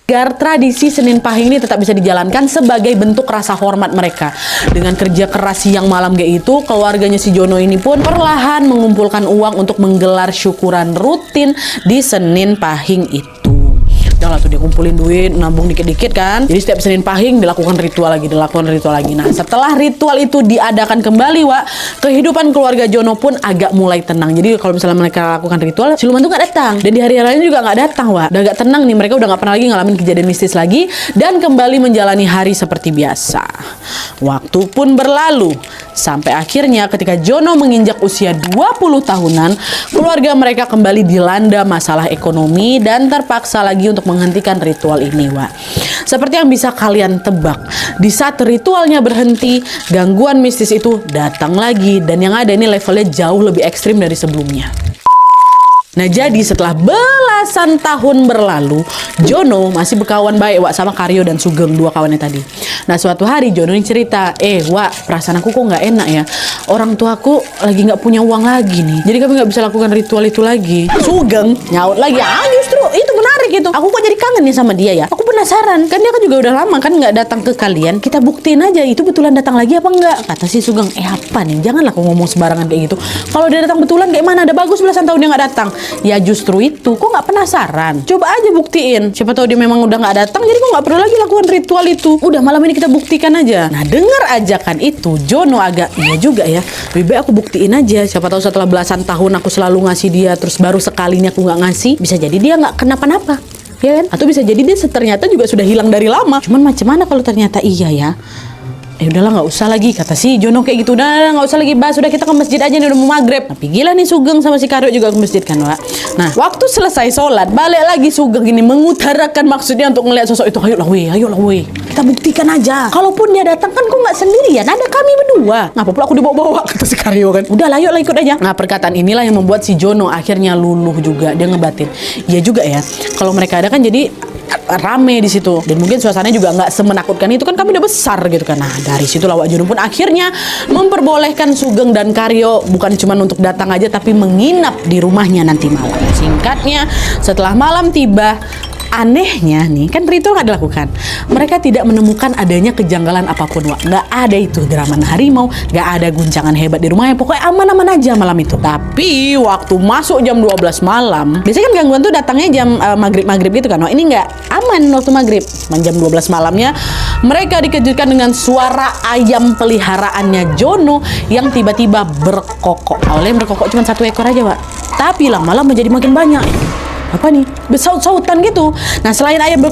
agar tradisi Senin Pahing ini tetap bisa dijalankan sebagai bentuk rasa hormat mereka. Dengan kerja keras siang malam kayak itu, keluarganya si Jono ini pun perlahan mengumpulkan uang untuk menggelar syukuran rutin di Senin Pahing itu. Udah lah tuh dia kumpulin duit, nabung dikit-dikit kan. Jadi setiap Senin Pahing dilakukan ritual lagi. Nah, setelah ritual itu diadakan kembali, Wak, kehidupan keluarga Jono pun agak mulai tenang. Jadi kalau misalnya mereka lakukan ritual, siluman tuh nggak datang. Dan di hari lain juga nggak datang, Wak. Udah agak tenang nih, mereka udah nggak pernah lagi ngalamin kejadian mistis lagi dan kembali menjalani hari seperti biasa. Waktu pun berlalu sampai akhirnya ketika Jono menginjak usia 20 tahunan, keluarga mereka kembali dilanda masalah ekonomi dan terpaksa lagi untuk menghentikan ritual ini, Wak. Seperti yang bisa kalian tebak, di saat ritualnya berhenti, gangguan mistis itu datang lagi dan yang ada ini levelnya jauh lebih ekstrim dari sebelumnya. Nah, jadi setelah belasan tahun berlalu, Jono masih berkawan baik, Wak, sama Karyo dan Sugeng, dua kawannya tadi. Nah, suatu hari Jono ini cerita, Wak, perasaan aku kok nggak enak ya. Orang tua aku lagi nggak punya uang lagi nih. Jadi kami nggak bisa lakukan ritual itu lagi. Sugeng nyaut lagi, justru itu menarik itu. Aku kok jadi kangen nih sama dia ya. Aku penasaran, kan dia kan juga udah lama kan nggak datang ke kalian. Kita buktiin aja itu betulan datang lagi apa enggak. Kata si Sugeng, apa nih? Janganlah aku ngomong sembarangan kayak gitu. Kalau dia datang betulan kayak mana? Ada bagus belasan tahun dia nggak datang. Ya justru itu, kok nggak penasaran? Coba aja buktiin. Siapa tahu dia memang udah nggak datang, jadi kok nggak perlu lagi lakukan ritual itu. Udah malam ini kita buktikan aja. Nah, dengar ajakan itu, Jono agak iya juga ya. Lebih baik aku buktiin aja. Siapa tahu setelah belasan tahun aku selalu ngasih dia, terus baru sekalinya aku nggak ngasih, bisa jadi dia nggak kenapa-napa, ya kan? Atau bisa jadi dia ternyata juga sudah hilang dari lama. Cuman macam mana kalau ternyata iya ya? Udahlah nggak usah lagi, kata si Jono kayak gitu. Udah nggak usah lagi bahas, udah kita ke masjid aja nih, udah mau maghrib. Tapi gila nih Sugeng sama si Karyo juga ke masjid kan, Wak. Nah, waktu selesai sholat, balik lagi Sugeng ini mengutarakan maksudnya untuk ngeliat sosok itu. Ayolah weh, kita buktikan aja. Kalaupun dia datang kan kok nggak sendirian, ada kami berdua. Ngapa pula aku dibawa-bawa, kata si Karyo kan. Udah lah, yuk ikut aja. Nah, perkataan inilah yang membuat si Jono akhirnya luluh juga. Dia ngebatin, iya juga ya, kalau mereka ada kan jadi rame di situ, dan mungkin suasananya juga nggak semenakutkan itu kan, kami udah besar gitu kan. Nah, dari situ Wak Jono pun akhirnya memperbolehkan Sugeng dan Karyo bukan cuma untuk datang aja, tapi menginap di rumahnya nanti malam. Singkatnya, setelah malam tiba, anehnya nih, kan ritual nggak dilakukan. Mereka tidak menemukan adanya kejanggalan apapun, Wak. Nggak ada itu geraman harimau, nggak ada guncangan hebat di rumahnya. Pokoknya aman-aman aja malam itu. Tapi waktu masuk jam 12 malam, biasanya kan gangguan tuh datangnya jam maghrib gitu kan. Wah, ini nggak aman waktu maghrib. Jam 12 malamnya, mereka dikejutkan dengan suara ayam peliharaannya Jono yang tiba-tiba berkokok. Awalnya berkokok cuma 1 ekor aja, Wak. Tapi lama-lama menjadi makin banyak. Apa nih? Bersaut-sautan gitu. Nah, selain ayam